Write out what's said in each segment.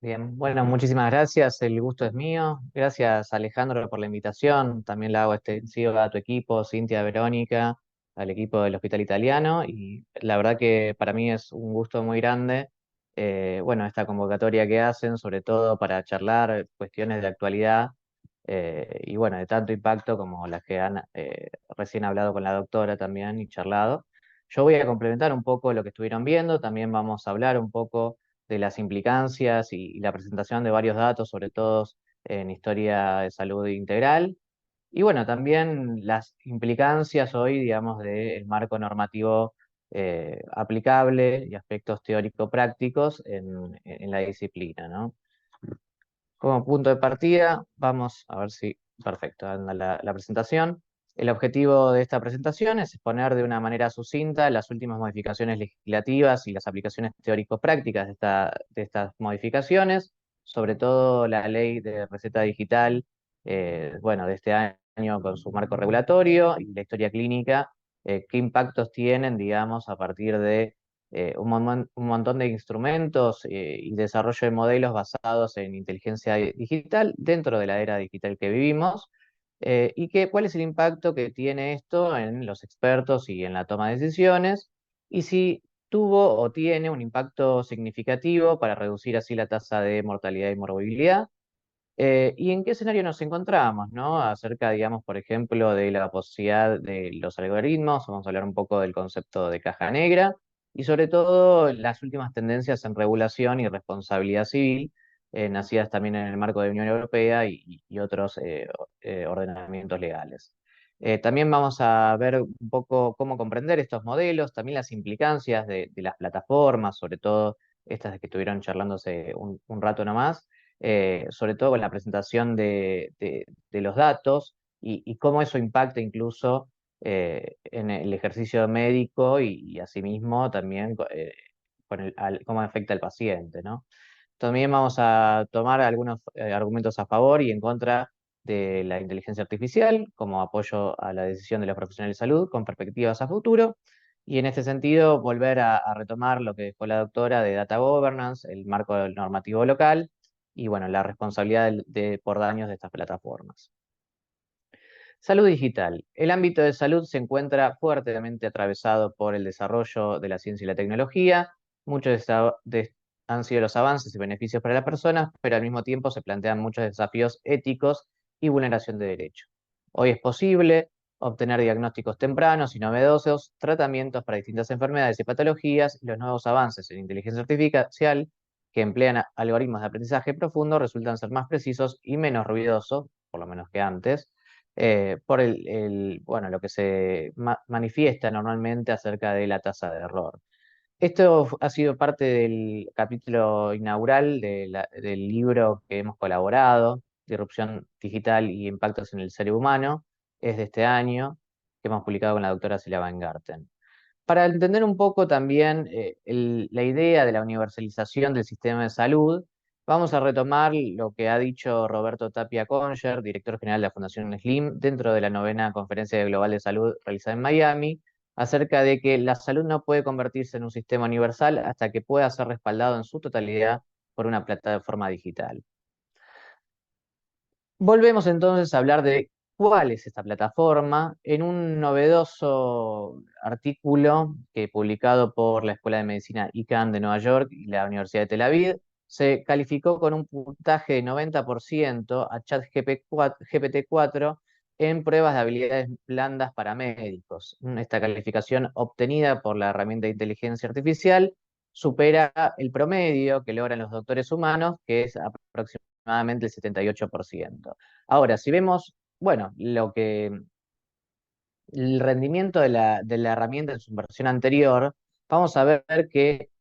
Bien, bueno, muchísimas gracias, el gusto es mío. Gracias Alejandro por la invitación. También la hago extensiva a tu equipo, Cintia, Verónica, al equipo del Hospital Italiano. Y la verdad que para mí es un gusto muy grande, bueno, esta convocatoria que hacen, sobre todo para charlar cuestiones de actualidad y bueno, de tanto impacto como las que han recién hablado con la doctora también y charlado. Yo voy a complementar un poco lo que estuvieron viendo, también vamos a hablar un poco de las implicancias y la presentación de varios datos, sobre todo en historia de salud integral. Y bueno, también las implicancias hoy, digamos, del marco normativo aplicable y aspectos teórico-prácticos en la disciplina, ¿no? Como punto de partida, vamos a ver si, perfecto, anda la presentación. El objetivo de esta presentación es exponer de una manera sucinta las últimas modificaciones legislativas y las aplicaciones teórico-prácticas de estas modificaciones, sobre todo la ley de receta digital, bueno, de este año con su marco regulatorio y la historia clínica, qué impactos tienen, digamos, a partir de un montón de instrumentos y desarrollo de modelos basados en inteligencia digital dentro de la era digital que vivimos, y cuál es el impacto que tiene esto en los expertos y en la toma de decisiones, y si tuvo o tiene un impacto significativo para reducir así la tasa de mortalidad y morbilidad. ¿Y en qué escenario nos encontramos, ¿no? Acerca, digamos, por ejemplo, de la posibilidad de los algoritmos, vamos a hablar un poco del concepto de caja negra y sobre todo las últimas tendencias en regulación y responsabilidad civil, nacidas también en el marco de Unión Europea y otros ordenamientos legales. También vamos a ver un poco cómo comprender estos modelos, también las implicancias de las plataformas, sobre todo estas que estuvieron charlándose un rato nomás, sobre todo con la presentación de los datos y cómo eso impacta incluso en el ejercicio médico y asimismo también cómo afecta al paciente, ¿no? También vamos a tomar algunos argumentos a favor y en contra de la inteligencia artificial como apoyo a la decisión de los profesionales de salud con perspectivas a futuro. Y en este sentido, volver a retomar lo que dejó la doctora de data governance, el marco normativo local y bueno, la responsabilidad por daños de estas plataformas. Salud digital. El ámbito de salud se encuentra fuertemente atravesado por el desarrollo de la ciencia y la tecnología. Muchos han sido los avances y beneficios para las personas, pero al mismo tiempo se plantean muchos desafíos éticos y vulneración de derechos. Hoy es posible obtener diagnósticos tempranos y novedosos, tratamientos para distintas enfermedades y patologías, y los nuevos avances en inteligencia artificial que emplean algoritmos de aprendizaje profundo resultan ser más precisos y menos ruidosos, por lo menos que antes, por bueno, lo que se manifiesta normalmente acerca de la tasa de error. Esto ha sido parte del capítulo inaugural del libro que hemos colaborado, Disrupción Digital y Impactos en el Cerebro Humano, es de este año, que hemos publicado con la doctora Celia Weingarten. Para entender un poco también la idea de la universalización del sistema de salud, vamos a retomar lo que ha dicho Roberto Tapia Conger, director general de la Fundación SLIM, dentro de la novena Conferencia Global de Salud realizada en Miami, acerca de que la salud no puede convertirse en un sistema universal hasta que pueda ser respaldado en su totalidad por una plataforma digital. Volvemos entonces a hablar de cuál es esta plataforma en un novedoso artículo que publicado por la Escuela de Medicina ICANN de Nueva York y la Universidad de Tel Aviv. Se calificó con un puntaje de 90% a ChatGPT-4 en pruebas de habilidades blandas para médicos. Esta calificación obtenida por la herramienta de inteligencia artificial supera el promedio que logran los doctores humanos, que es aproximadamente el 78%. Ahora, si vemos, bueno, el rendimiento de la herramienta en su versión anterior, vamos a ver que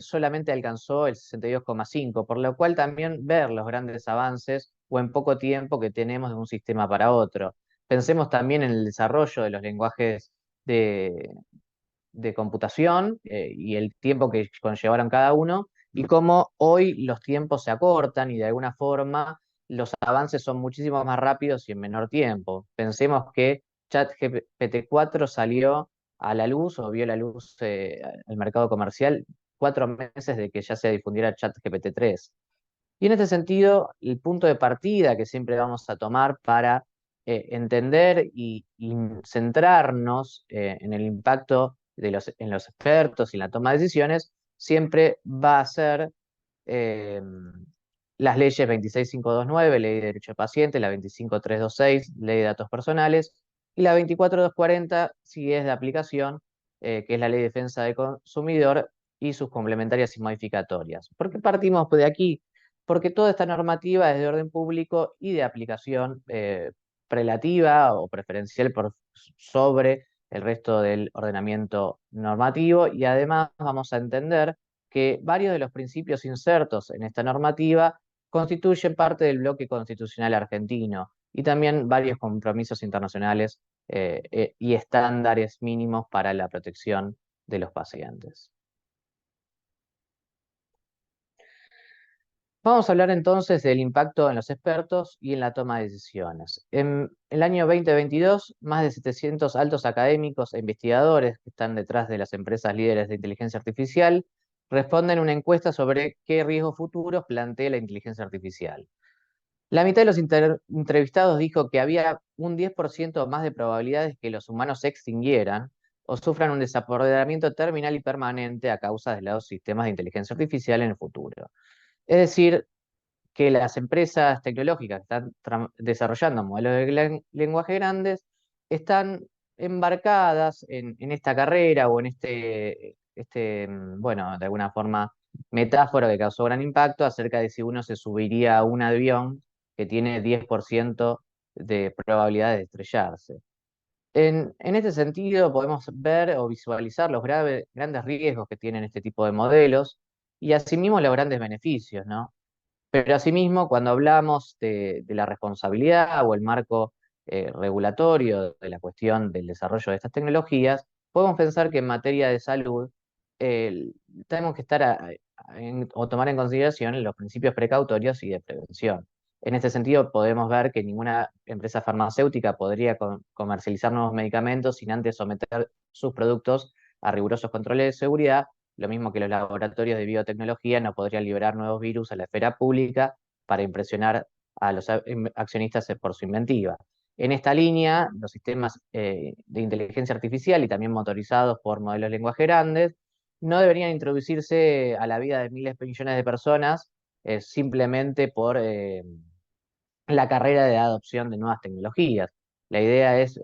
solamente alcanzó el 62,5, por lo cual también ver los grandes avances o en poco tiempo que tenemos de un sistema para otro. Pensemos también en el desarrollo de los lenguajes de, de computación y el tiempo que conllevaron cada uno, y cómo hoy los tiempos se acortan y de alguna forma los avances son muchísimo más rápidos y en menor tiempo. Pensemos que ChatGPT 4 salió a la luz o vio la luz al mercado comercial 4 meses de que ya se difundiera ChatGPT 3. Y en este sentido, el punto de partida que siempre vamos a tomar para entender y centrarnos en el impacto en los expertos y en la toma de decisiones, siempre va a ser eh, las leyes 26529, Ley de Derecho del Paciente, la 25326, Ley de Datos Personales, y la 24240, si es de aplicación, que es la Ley de Defensa del Consumidor y sus complementarias y modificatorias. ¿Por qué partimos de aquí? Porque toda esta normativa es de orden público y de aplicación prelativa o preferencial sobre el resto del ordenamiento normativo, y además vamos a entender que varios de los principios insertos en esta normativa constituyen parte del bloque constitucional argentino y también varios compromisos internacionales y estándares mínimos para la protección de los pacientes. Vamos a hablar entonces del impacto en los expertos y en la toma de decisiones. En el año 2022, más de 700 altos académicos e investigadores que están detrás de las empresas líderes de inteligencia artificial responden a una encuesta sobre qué riesgos futuros plantea la inteligencia artificial. La mitad de los entrevistados dijo que había un 10% más de probabilidades que los humanos se extinguieran o sufran un desapoderamiento terminal y permanente a causa de los sistemas de inteligencia artificial en el futuro. Es decir, que las empresas tecnológicas que están desarrollando modelos de lenguaje grandes están embarcadas en esta carrera o en bueno, de alguna forma, metáfora que causó gran impacto acerca de si uno se subiría a un avión que tiene 10% de probabilidad de estrellarse. En este sentido, podemos ver o visualizar los grandes riesgos que tienen este tipo de modelos y asimismo los grandes beneficios, ¿no? Pero asimismo, cuando hablamos de la responsabilidad o el marco regulatorio de la cuestión del desarrollo de estas tecnologías, podemos pensar que en materia de salud eh, tenemos que estar o tomar en consideración los principios precautorios y de prevención. En este sentido, podemos ver que ninguna empresa farmacéutica podría comercializar nuevos medicamentos sin antes someter sus productos a rigurosos controles de seguridad, lo mismo que los laboratorios de biotecnología no podrían liberar nuevos virus a la esfera pública para impresionar a los accionistas por su inventiva. En esta línea, los sistemas de inteligencia artificial y también motorizados por modelos de lenguaje grandes no deberían introducirse a la vida de miles de millones de personas simplemente por la carrera de adopción de nuevas tecnologías. La idea es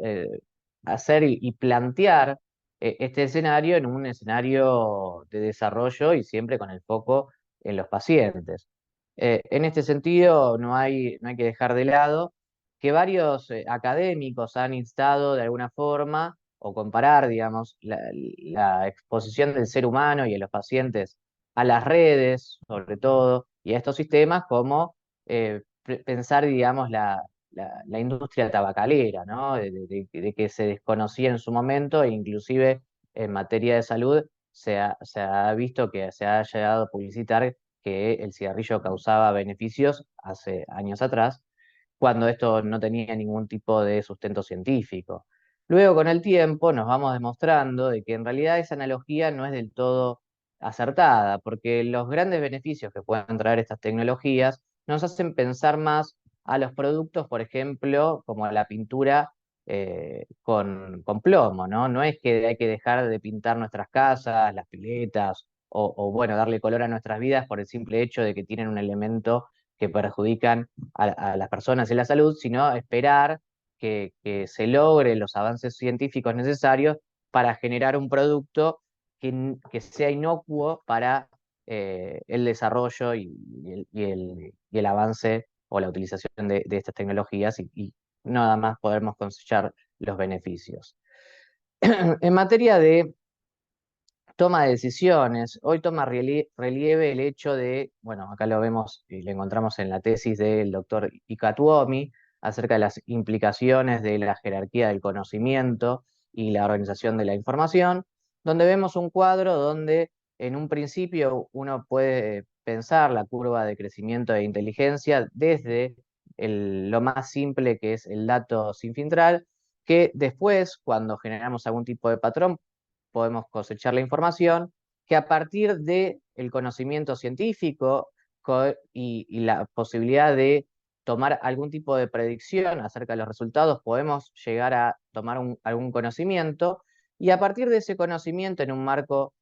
hacer y plantear este escenario en un escenario de desarrollo y siempre con el foco en los pacientes. En este sentido, no hay que dejar de lado que varios académicos han instado de alguna forma o comparar, digamos, la exposición del ser humano y de los pacientes a las redes, sobre todo, y a estos sistemas como pensar, digamos, la industria tabacalera, ¿no? De que se desconocía en su momento e inclusive en materia de salud se ha visto que se ha llegado a publicitar que el cigarrillo causaba beneficios hace años atrás, cuando esto no tenía ningún tipo de sustento científico. Luego, con el tiempo, nos vamos demostrando de que en realidad esa analogía no es del todo acertada, porque los grandes beneficios que pueden traer estas tecnologías nos hacen pensar más a los productos, por ejemplo, como la pintura con plomo, ¿no? No es que hay que dejar de pintar nuestras casas, las piletas, bueno, darle color a nuestras vidas por el simple hecho de que tienen un elemento que perjudican a las personas y la salud, sino esperar que se logren los avances científicos necesarios para generar un producto que sea inocuo para el desarrollo y el avance o la utilización de estas tecnologías y nada más podemos cosechar los beneficios. En materia de toma de decisiones, hoy toma relieve el hecho de, bueno, acá lo vemos y lo encontramos en la tesis del doctor Ikatuomi, acerca de las implicaciones de la jerarquía del conocimiento y la organización de la información, donde vemos un cuadro donde en un principio uno puede pensar la curva de crecimiento de inteligencia desde lo más simple que es el dato sin filtrar, que después, cuando generamos algún tipo de patrón, podemos cosechar la información, que a partir del conocimiento científico, y la posibilidad de tomar algún tipo de predicción acerca de los resultados, podemos llegar a tomar algún conocimiento y a partir de ese conocimiento en un marco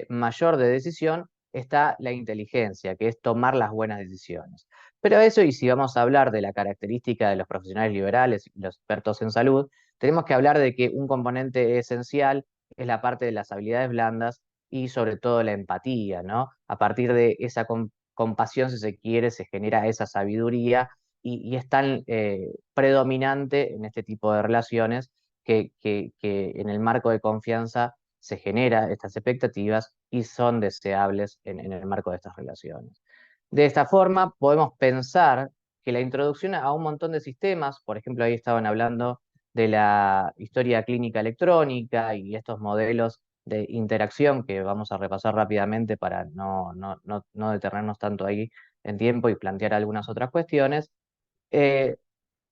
mayor de decisión está la inteligencia, que es tomar las buenas decisiones. Pero eso, y si vamos a hablar de la característica de los profesionales liberales y los expertos en salud, tenemos que hablar de que un componente esencial es la parte de las habilidades blandas y sobre todo la empatía, ¿no? A partir de esa compasión, si se quiere, se genera esa sabiduría y es tan predominante en este tipo de relaciones que en el marco de confianza se genera estas expectativas y son deseables en el marco de estas relaciones. De esta forma, podemos pensar que la introducción a un montón de sistemas, por ejemplo, ahí estaban hablando de la historia clínica electrónica y estos modelos de interacción que vamos a repasar rápidamente para no detenernos tanto ahí en tiempo y plantear algunas otras cuestiones, eh,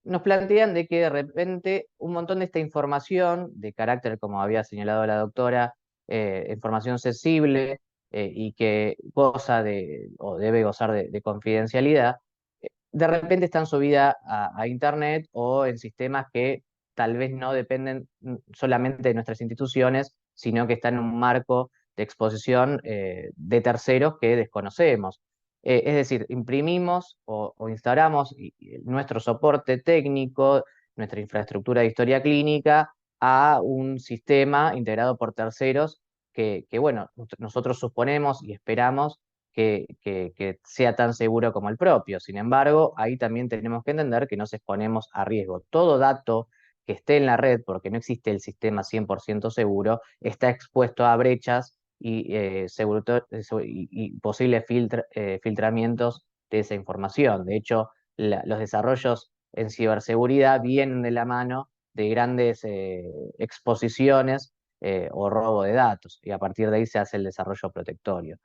nos plantean de que de repente un montón de esta información de carácter, como había señalado la doctora, información sensible y que goza de o debe gozar de confidencialidad, de repente están subidas a Internet o en sistemas que tal vez no dependen solamente de nuestras instituciones, sino que están en un marco de exposición de terceros que desconocemos. Es decir, imprimimos o instalamos nuestro soporte técnico, nuestra infraestructura de historia clínica a un sistema integrado por terceros bueno, nosotros suponemos y esperamos que sea tan seguro como el propio. Sin embargo, ahí también tenemos que entender que nos exponemos a riesgo. Todo dato que esté en la red, porque no existe el sistema 100% seguro, está expuesto a brechas y posibles filtramientos de esa información. De hecho, los desarrollos en ciberseguridad vienen de la mano de grandes exposiciones o robo de datos, y a partir de ahí se hace el desarrollo protectorio.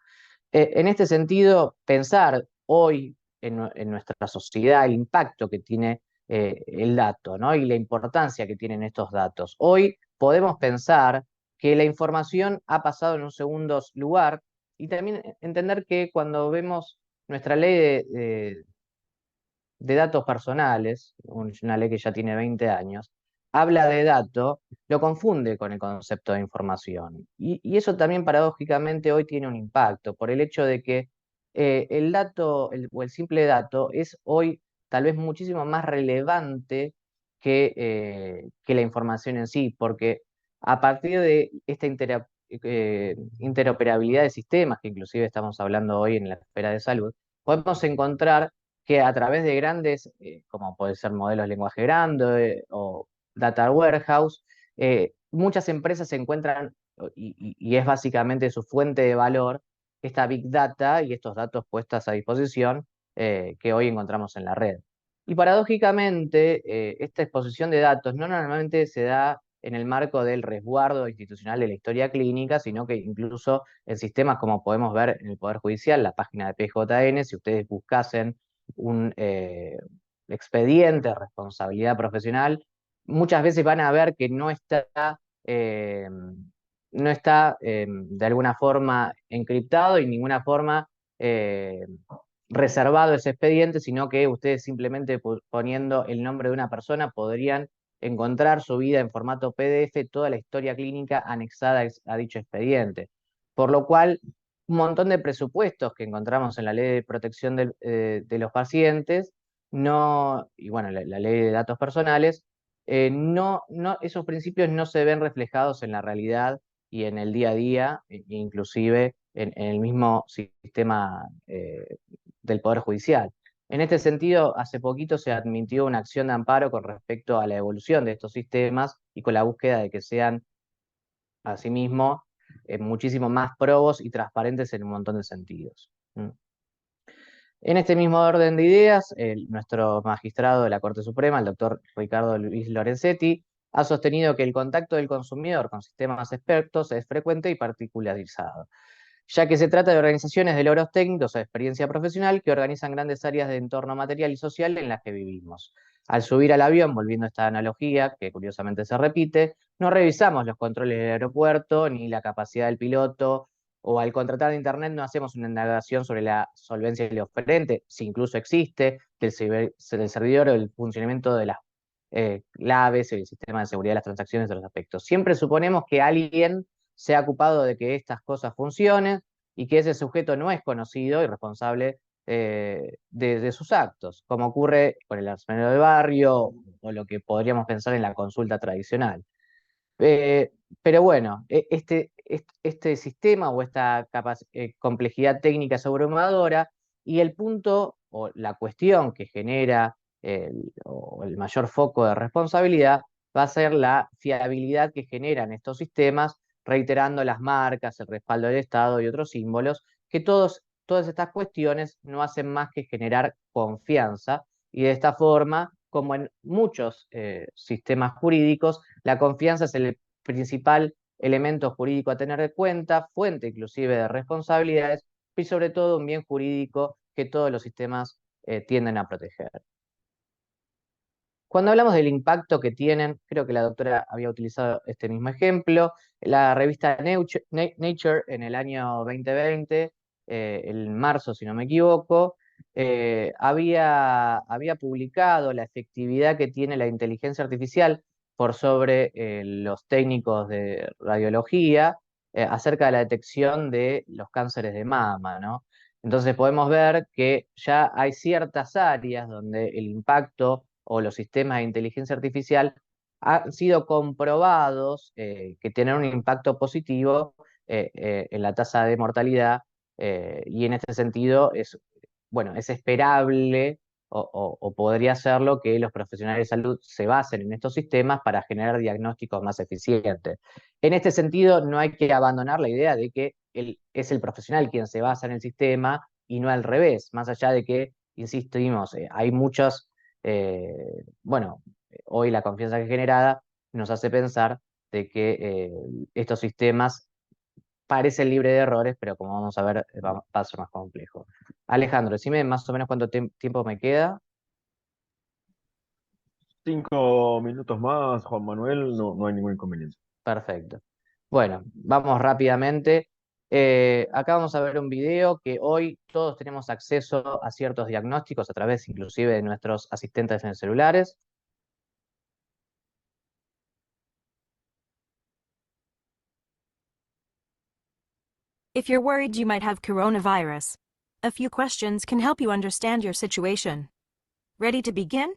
En este sentido, pensar hoy en nuestra sociedad el impacto que tiene el dato, ¿no? Y la importancia que tienen estos datos. Hoy podemos pensar que la información ha pasado en un segundo lugar y también entender que cuando vemos nuestra ley de datos personales, una ley que ya tiene 20 años, habla de dato, lo confunde con el concepto de información. Y eso también paradójicamente hoy tiene un impacto por el hecho de que el dato o el simple dato es hoy tal vez muchísimo más relevante que la información en sí, porque a partir de esta interoperabilidad de sistemas, que inclusive estamos hablando hoy en la esfera de salud, podemos encontrar que a través de grandes, como puede ser modelos de lenguaje grande o data warehouse, muchas empresas se encuentran, y es básicamente su fuente de valor, esta big data y estos datos puestos a disposición que hoy encontramos en la red. Y paradójicamente, esta exposición de datos no normalmente se da en el marco del resguardo institucional de la historia clínica, sino que incluso en sistemas como podemos ver en el Poder Judicial, la página de PJN, si ustedes buscasen un expediente de responsabilidad profesional, muchas veces van a ver que eh, no está de alguna forma encriptado y ninguna forma eh, reservado ese expediente, sino que ustedes simplemente poniendo el nombre de una persona podrían encontrar subida en formato PDF toda la historia clínica anexada a dicho expediente. Por lo cual, un montón de presupuestos que encontramos en la ley de protección de los pacientes, y bueno, la ley de datos personales, esos principios no se ven reflejados en la realidad y en el día a día, inclusive en el mismo sistema del Poder Judicial. En este sentido, hace poquito se admitió una acción de amparo con respecto a la evolución de estos sistemas y con la búsqueda de que sean, asimismo, muchísimo más probos y transparentes en un montón de sentidos. ¿Mm? En este mismo orden de ideas, nuestro magistrado de la Corte Suprema, el doctor Ricardo Luis Lorenzetti, ha sostenido que el contacto del consumidor con sistemas expertos es frecuente y particularizado, ya que se trata de organizaciones de logros técnicos o de experiencia profesional que organizan grandes áreas de entorno material y social en las que vivimos. Al subir al avión, volviendo a esta analogía, que curiosamente se repite, no revisamos los controles del aeropuerto, ni la capacidad del piloto, o al contratar de Internet no hacemos una indagación sobre la solvencia del oferente, si incluso existe, del servidor o el funcionamiento de las claves, el sistema de seguridad de las transacciones, de los aspectos. Siempre suponemos que alguien se ha ocupado de que estas cosas funcionen y que ese sujeto no es conocido y responsable de sus actos, como ocurre con el arsenal del barrio o lo que podríamos pensar en la consulta tradicional. Eh, pero bueno, este sistema o esta complejidad técnica es abrumadora y el punto o la cuestión que genera o el mayor foco de responsabilidad va a ser la fiabilidad que generan estos sistemas, reiterando las marcas, el respaldo del Estado y otros símbolos, que todas estas cuestiones no hacen más que generar confianza y de esta forma, como en muchos sistemas jurídicos, la confianza es el principal elemento jurídico a tener en cuenta, fuente inclusive de responsabilidades y sobre todo un bien jurídico que todos los sistemas tienden a proteger. Cuando hablamos del impacto que tienen, creo que la doctora había utilizado este mismo ejemplo, la revista Nature en el año 2020, en marzo si no me equivoco, había publicado la efectividad que tiene la inteligencia artificial por sobre los técnicos de radiología acerca de la detección de los cánceres de mama, ¿no? Entonces podemos ver que ya hay ciertas áreas donde el impacto o los sistemas de inteligencia artificial han sido comprobados que tienen un impacto positivo en la tasa de mortalidad y en este sentido bueno, es esperable o podría serlo que los profesionales de salud se basen en estos sistemas para generar diagnósticos más eficientes. En este sentido, no hay que abandonar la idea de que es el profesional quien se basa en el sistema y no al revés, más allá de que, insistimos, hay muchos, bueno, hoy la confianza que generada nos hace pensar de que estos sistemas parecen libres de errores, pero como vamos a ver, va a ser más complejo. Alejandro, decime más o menos cuánto tiempo me queda. 5 minutos más, Juan Manuel, no, no hay ningún inconveniente. Perfecto. Bueno, vamos rápidamente. Acá vamos a ver un video que hoy todos tenemos acceso a ciertos diagnósticos a través inclusive de nuestros asistentes en celulares. If you're worried you might have coronavirus, a few questions can help you understand your situation. Ready to begin?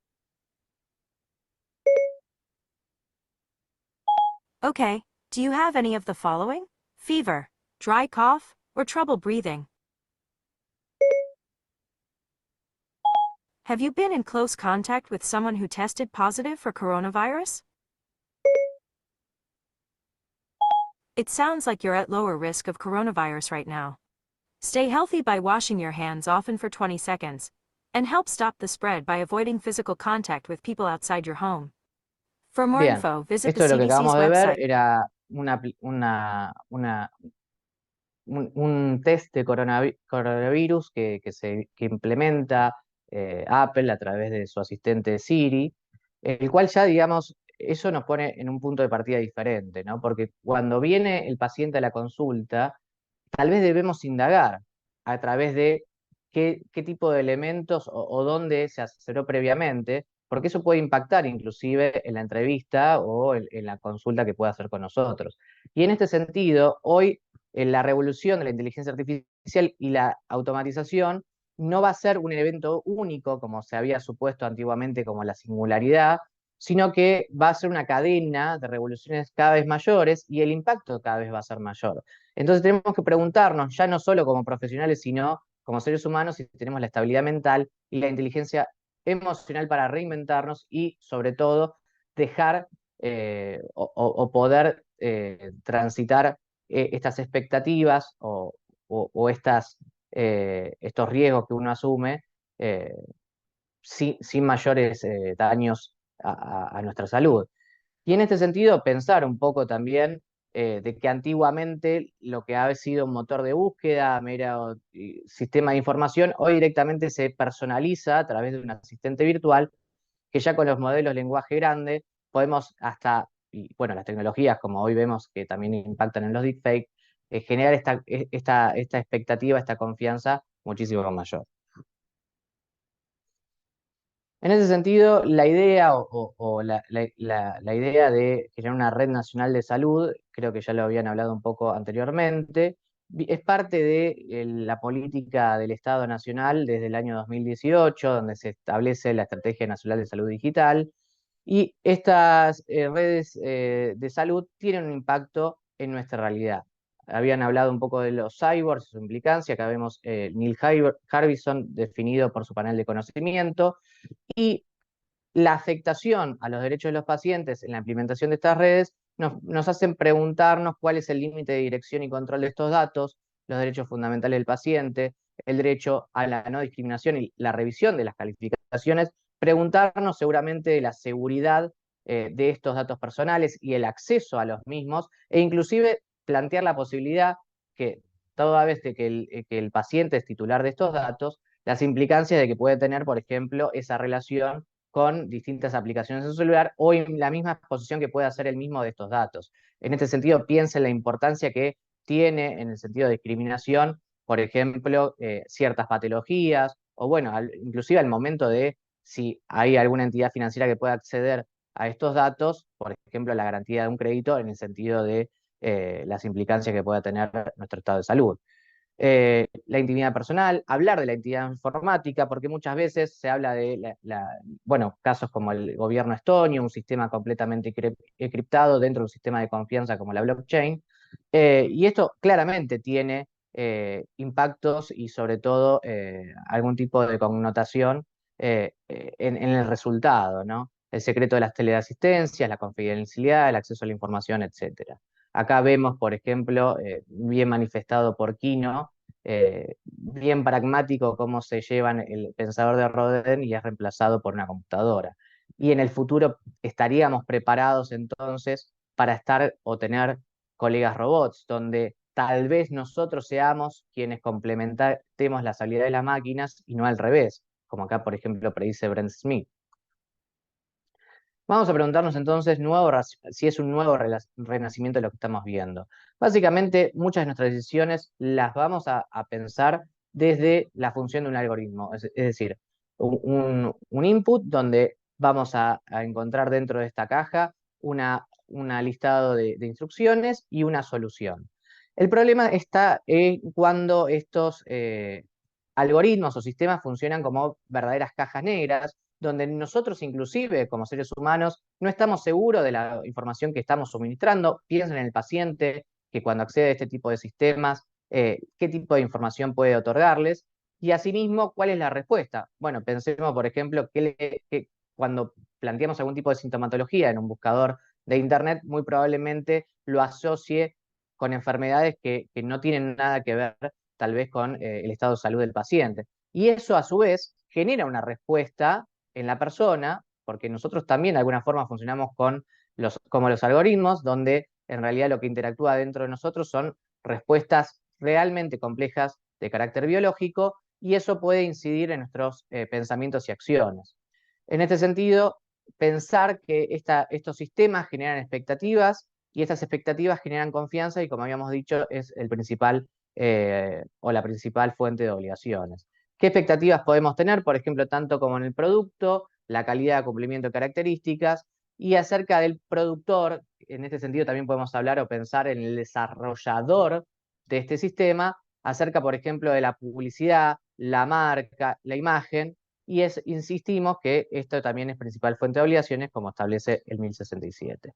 Okay, do you have any of the following? Fever, dry cough, or trouble breathing? Have you been in close contact with someone who tested positive for coronavirus? It sounds like you're at lower risk of coronavirus right now. Stay healthy by washing your hands often for 20 seconds, and help stop the spread by avoiding physical contact with people outside your home. For more Bien, info, visit the esto de lo que CDC's acabamos de ver website. era un test de coronavirus que implementa Apple a través de su asistente Siri, el cual ya, digamos, eso nos pone en un punto de partida diferente, ¿no? Porque cuando viene el paciente a la consulta, tal vez debemos indagar a través de qué tipo de elementos o dónde se asesoró previamente, porque eso puede impactar inclusive en la entrevista o en la consulta que pueda hacer con nosotros. Y en este sentido, hoy en la revolución de la inteligencia artificial y la automatización no va a ser un evento único, como se había supuesto antiguamente como la singularidad, sino que va a ser una cadena de revoluciones cada vez mayores y el impacto cada vez va a ser mayor. Entonces tenemos que preguntarnos, ya no solo como profesionales, sino como seres humanos, si tenemos la estabilidad mental y la inteligencia emocional para reinventarnos y, sobre todo, dejar o poder transitar estas expectativas o estos riesgos que uno asume eh, sin mayores daños a nuestra salud. Y en este sentido, pensar un poco también de que antiguamente lo que ha sido un motor de búsqueda, mero sistema de información, hoy directamente se personaliza a través de un asistente virtual, que ya con los modelos de lenguaje grande podemos hasta, y bueno, las tecnologías como hoy vemos que también impactan en los deepfakes, generar esta expectativa, esta confianza muchísimo mayor. En ese sentido, la idea la idea de generar una red nacional de salud, creo que ya lo habían hablado un poco anteriormente, es parte de la política del Estado Nacional desde el año 2018, donde se establece la Estrategia Nacional de Salud Digital, y estas redes de salud tienen un impacto en nuestra realidad. Habían hablado un poco de los cyborgs, su implicancia, acá vemos Neil Harbison definido por su panel de conocimiento, y la afectación a los derechos de los pacientes en la implementación de estas redes nos hacen preguntarnos cuál es el límite de dirección y control de estos datos, los derechos fundamentales del paciente, el derecho a la no discriminación y la revisión de las calificaciones, preguntarnos seguramente de la seguridad de estos datos personales y el acceso a los mismos, e inclusive plantear la posibilidad que toda vez que el paciente es titular de estos datos, las implicancias de que puede tener, por ejemplo, esa relación con distintas aplicaciones en su celular o en la misma exposición que puede hacer el mismo de estos datos. En este sentido, piensa en la importancia que tiene en el sentido de discriminación, por ejemplo, ciertas patologías, o bueno, inclusive al momento de si hay alguna entidad financiera que pueda acceder a estos datos, por ejemplo, la garantía de un crédito en el sentido de las implicancias que pueda tener nuestro estado de salud. La intimidad personal, hablar de la intimidad informática, porque muchas veces se habla de, bueno, casos como el gobierno estonio, un sistema completamente encriptado dentro de un sistema de confianza como la blockchain, y esto claramente tiene impactos y sobre todo algún tipo de connotación en el resultado, ¿no? El secreto de las teleasistencias, la confidencialidad, el acceso a la información, etcétera. Acá vemos, por ejemplo, bien manifestado por Quino, bien pragmático cómo se llevan el pensador de Rodin y es reemplazado por una computadora. Y en el futuro estaríamos preparados entonces para estar o tener colegas robots, donde tal vez nosotros seamos quienes complementemos las habilidades de las máquinas y no al revés, como acá, por ejemplo, predice Brent Smith. Vamos a preguntarnos entonces si es un nuevo renacimiento de lo que estamos viendo. Básicamente, muchas de nuestras decisiones las vamos a pensar desde la función de un algoritmo, es decir, un input donde vamos a encontrar dentro de esta caja una listado de instrucciones y una solución. El problema está en cuando estos algoritmos o sistemas funcionan como verdaderas cajas negras, donde nosotros inclusive como seres humanos no estamos seguros de la información que estamos suministrando. Piensen en el paciente que cuando accede a este tipo de sistemas, qué tipo de información puede otorgarles y asimismo cuál es la respuesta. Bueno, pensemos por ejemplo que cuando planteamos algún tipo de sintomatología en un buscador de internet, muy probablemente lo asocie con enfermedades que no tienen nada que ver tal vez con el estado de salud del paciente. Y eso a su vez genera una respuesta en la persona, porque nosotros también de alguna forma funcionamos como los algoritmos, donde en realidad lo que interactúa dentro de nosotros son respuestas realmente complejas de carácter biológico, y eso puede incidir en nuestros pensamientos y acciones. En este sentido, pensar que estos sistemas generan expectativas y estas expectativas generan confianza y, como habíamos dicho, es el principal o la principal fuente de obligaciones. ¿Qué expectativas podemos tener, por ejemplo, tanto como en el producto, la calidad de cumplimiento de características, y acerca del productor? En este sentido también podemos hablar o pensar en el desarrollador de este sistema, acerca, por ejemplo, de la publicidad, la marca, la imagen, y insistimos que esto también es principal fuente de obligaciones, como establece el 1067.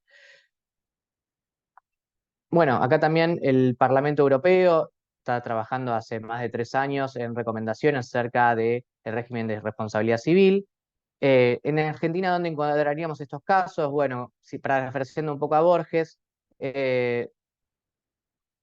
Bueno, acá también el Parlamento Europeo está trabajando hace más de 3 años en recomendaciones acerca del régimen de responsabilidad civil. En Argentina, ¿dónde encuadraríamos estos casos? Bueno, si, parafraseando un poco a Borges, eh,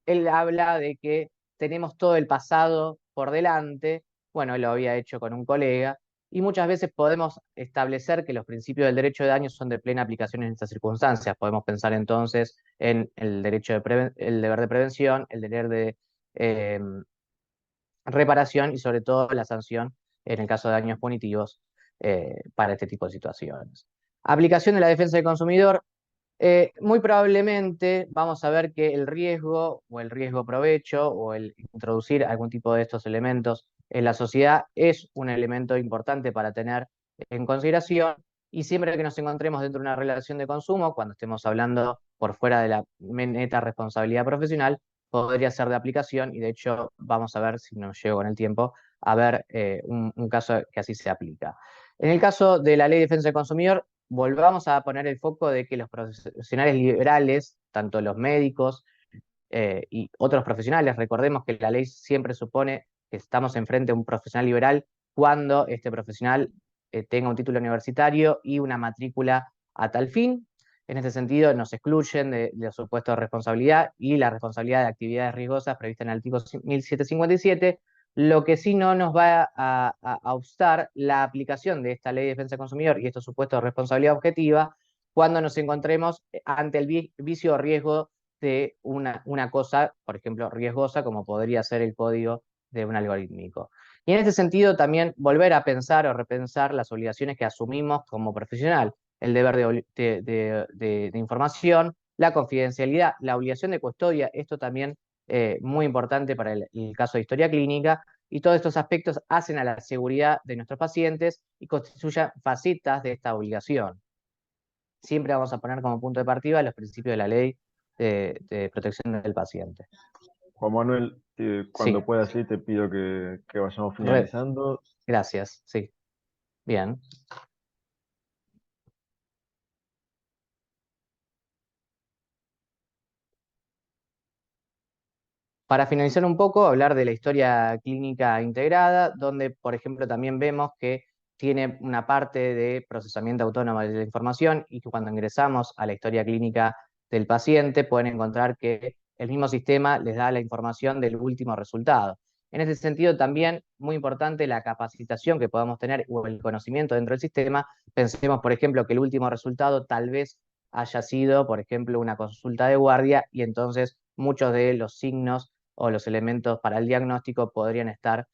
él habla de que tenemos todo el pasado por delante. Bueno, él lo había hecho con un colega, y muchas veces podemos establecer que los principios del derecho de daño son de plena aplicación en estas circunstancias. Podemos pensar entonces en el el deber de prevención, el deber de eh, reparación y sobre todo la sanción en el caso de daños punitivos para este tipo de situaciones. Aplicación de la defensa del consumidor. Muy probablemente vamos a ver que el riesgo o el riesgo provecho o el introducir algún tipo de estos elementos en la sociedad es un elemento importante para tener en consideración y siempre que nos encontremos dentro de una relación de consumo, cuando estemos hablando por fuera de la neta responsabilidad profesional, podría ser de aplicación y de hecho vamos a ver si nos llego con el tiempo a ver un caso que así se aplica. En el caso de la Ley de Defensa del Consumidor, volvamos a poner el foco de que los profesionales liberales, tanto los médicos y otros profesionales, recordemos que la ley siempre supone que estamos enfrente a un profesional liberal cuando este profesional tenga un título universitario y una matrícula a tal fin. En este sentido, nos excluyen de los supuestos de responsabilidad y la responsabilidad de actividades riesgosas prevista en el artículo 1757, lo que sí no nos va a obstar la aplicación de esta ley de defensa del consumidor y estos supuestos de responsabilidad objetiva cuando nos encontremos ante el vicio o riesgo de una cosa, por ejemplo, riesgosa, como podría ser el código de un algorítmico. Y en este sentido también volver a pensar o repensar las obligaciones que asumimos como profesional, el deber de información, la confidencialidad, la obligación de custodia, esto también muy importante para el caso de historia clínica, y todos estos aspectos hacen a la seguridad de nuestros pacientes y constituyen facetas de esta obligación. Siempre vamos a poner como punto de partida los principios de la ley de protección del paciente. Juan Manuel, Sí, cuando puedas, sí, te pido que vayamos re- finalizando. gracias, sí, bien. Para finalizar un poco, hablar de la historia clínica integrada, donde, por ejemplo, también vemos que tiene una parte de procesamiento autónomo de la información y que cuando ingresamos a la historia clínica del paciente pueden encontrar que el mismo sistema les da la información del último resultado. En ese sentido, también muy importante la capacitación que podamos tener o el conocimiento dentro del sistema. Pensemos, por ejemplo, que el último resultado tal vez haya sido, por ejemplo, una consulta de guardia y entonces muchos de los signos o los elementos para el diagnóstico podrían estar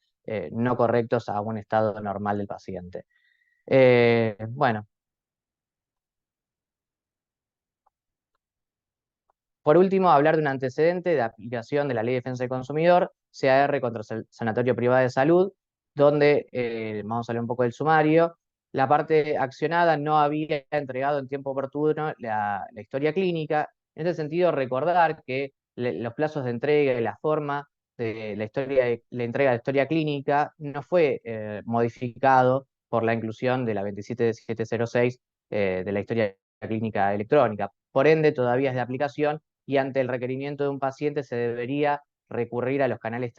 no correctos a un estado normal del paciente. Bueno, por último, hablar de un antecedente de aplicación de la Ley de Defensa del Consumidor, CAR contra el Sanatorio Privado de Salud, donde, vamos a hablar un poco del sumario, la parte accionada no había entregado en tiempo oportuno la historia clínica. En este sentido, recordar que los plazos de entrega y la forma de la entrega de la historia clínica no fue modificado por la inclusión de la 27706 de la historia clínica electrónica. Por ende, todavía es de aplicación y ante el requerimiento de un paciente se debería recurrir a los canales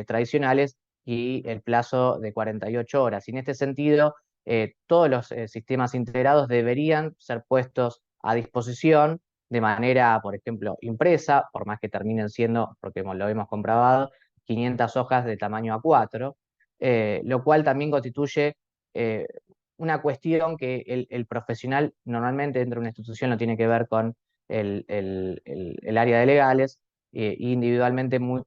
tradicionales y el plazo de 48 horas. Y en este sentido, todos los sistemas integrados deberían ser puestos a disposición de manera, por ejemplo, impresa, por más que terminen siendo, porque lo hemos comprobado, 500 hojas de tamaño A4, lo cual también constituye una cuestión que el profesional normalmente dentro de una institución no tiene que ver con el área de legales, individualmente muy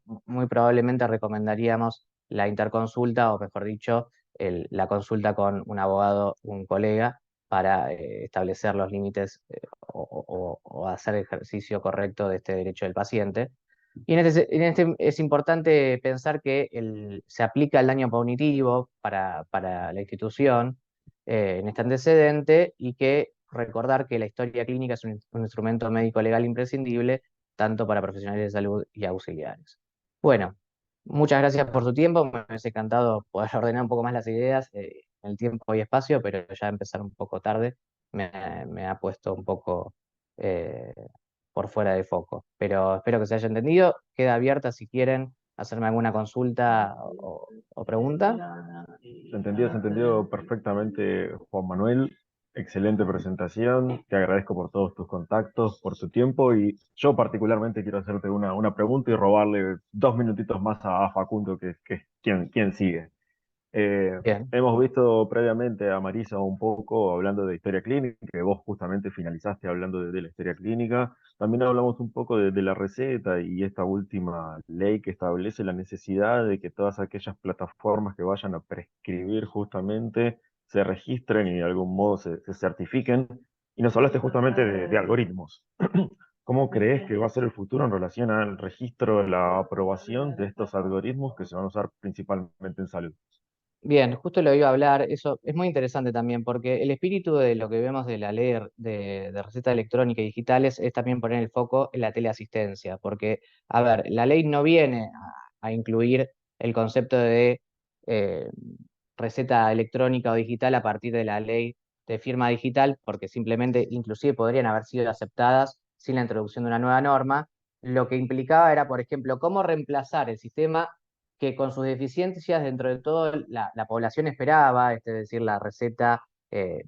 probablemente recomendaríamos la interconsulta, o mejor dicho, la consulta con un abogado, un colega, para establecer los límites o hacer el ejercicio correcto de este derecho del paciente. Y en este es importante pensar que se aplica el daño punitivo para la institución en este antecedente y que recordar que la historia clínica es un instrumento médico legal imprescindible tanto para profesionales de salud y auxiliares. Bueno, muchas gracias por su tiempo, me hubiese encantado poder ordenar un poco más las ideas en el tiempo y espacio, pero ya empezar un poco tarde me, me ha puesto un poco eh, por fuera de foco. Pero espero que se haya entendido. Queda abierta si quieren hacerme alguna consulta o pregunta. Se entendió perfectamente, Juan Manuel. Excelente presentación. Te agradezco por todos tus contactos, por tu tiempo y yo particularmente quiero hacerte una pregunta y robarle 2 minutitos más a Facundo, que es quien sigue. Bien, Hemos visto previamente a Marisa un poco hablando de historia clínica, que vos justamente finalizaste hablando de la historia clínica. También hablamos un poco de la receta y esta última ley que establece la necesidad de que todas aquellas plataformas que vayan a prescribir justamente se registren y de algún modo se certifiquen. Y nos hablaste justamente de algoritmos. ¿Cómo crees que va a ser el futuro en relación al registro de la aprobación de estos algoritmos que se van a usar principalmente en salud? Bien, justo lo iba a hablar, eso es muy interesante también, porque el espíritu de lo que vemos de la ley de receta electrónica y digitales es también poner el foco en la teleasistencia, porque, a ver, la ley no viene a incluir el concepto de eh, receta electrónica o digital a partir de la ley de firma digital, porque simplemente inclusive podrían haber sido aceptadas sin la introducción de una nueva norma. Lo que implicaba era, por ejemplo, cómo reemplazar el sistema que con sus deficiencias dentro de todo la población esperaba, es decir, la receta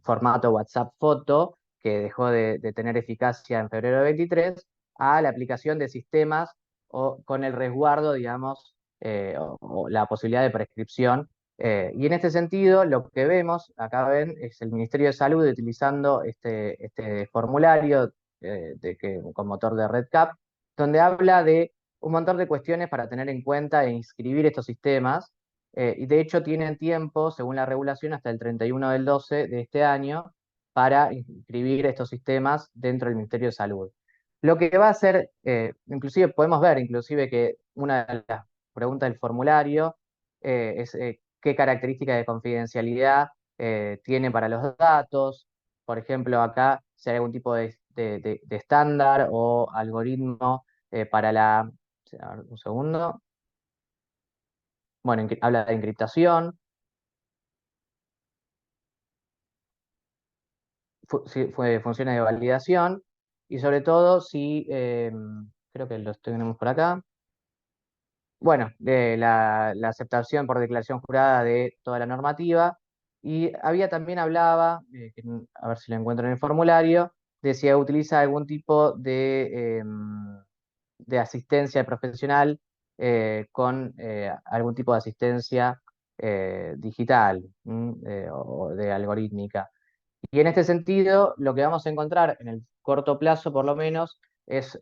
formato WhatsApp foto, que dejó de tener eficacia en febrero de 23, a la aplicación de sistemas o con el resguardo, digamos, o la posibilidad de prescripción. Y en este sentido, lo que vemos, acá ven, es el Ministerio de Salud utilizando este formulario con motor de RedCap, donde habla de un montón de cuestiones para tener en cuenta e inscribir estos sistemas. Y de hecho tienen tiempo, según la regulación, hasta el 31 del 12 de este año para inscribir estos sistemas dentro del Ministerio de Salud. Lo que va a hacer, inclusive podemos ver, inclusive que una de las preguntas del formulario es qué características de confidencialidad tiene para los datos. Por ejemplo, acá si hay algún tipo de estándar o algoritmo para la a ver, un segundo. Bueno, habla de encriptación, funciones de validación y sobre todo si, creo que los tenemos por acá, bueno, de la aceptación por declaración jurada de toda la normativa. Y había también hablaba, a ver si lo encuentro en el formulario, de si utiliza algún tipo de asistencia profesional con algún tipo de asistencia digital o de algorítmica. Y en este sentido, lo que vamos a encontrar en el corto plazo, por lo menos, es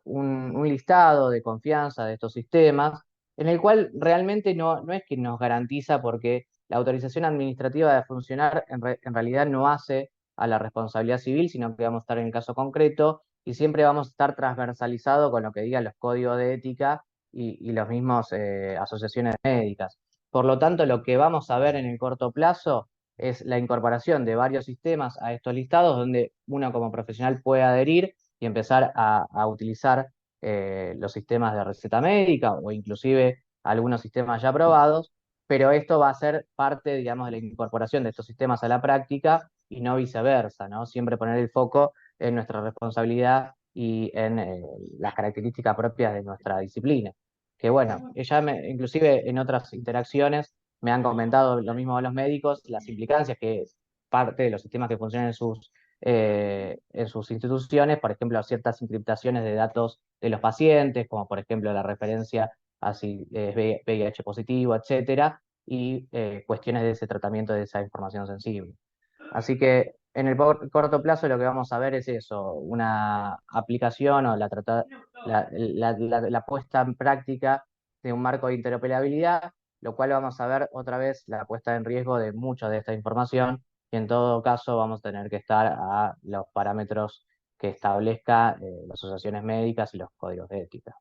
un listado de confianza de estos sistemas, en el cual realmente no es que nos garantiza, porque la autorización administrativa de funcionar en realidad no hace a la responsabilidad civil, sino que vamos a estar en el caso concreto y siempre vamos a estar transversalizado con lo que digan los códigos de ética y los mismos asociaciones médicas. Por lo tanto, lo que vamos a ver en el corto plazo es la incorporación de varios sistemas a estos listados donde uno como profesional puede adherir y empezar a utilizar los sistemas de receta médica o inclusive algunos sistemas ya aprobados, pero esto va a ser parte, digamos, de la incorporación de estos sistemas a la práctica y no viceversa, ¿no? Siempre poner el foco en nuestra responsabilidad y en las características propias de nuestra disciplina. Que bueno, inclusive en otras interacciones me han comentado lo mismo los médicos, las implicancias que parte de los sistemas que funcionan en sus instituciones, por ejemplo, ciertas encriptaciones de datos de los pacientes, como por ejemplo la referencia a si es VIH positivo, etcétera, y cuestiones de ese tratamiento de esa información sensible. Así que en el corto plazo lo que vamos a ver es eso, una aplicación o la puesta en práctica de un marco de interoperabilidad, lo cual vamos a ver otra vez la puesta en riesgo de mucha de esta información y en todo caso vamos a tener que estar a los parámetros que establezca las asociaciones médicas y los códigos de ética.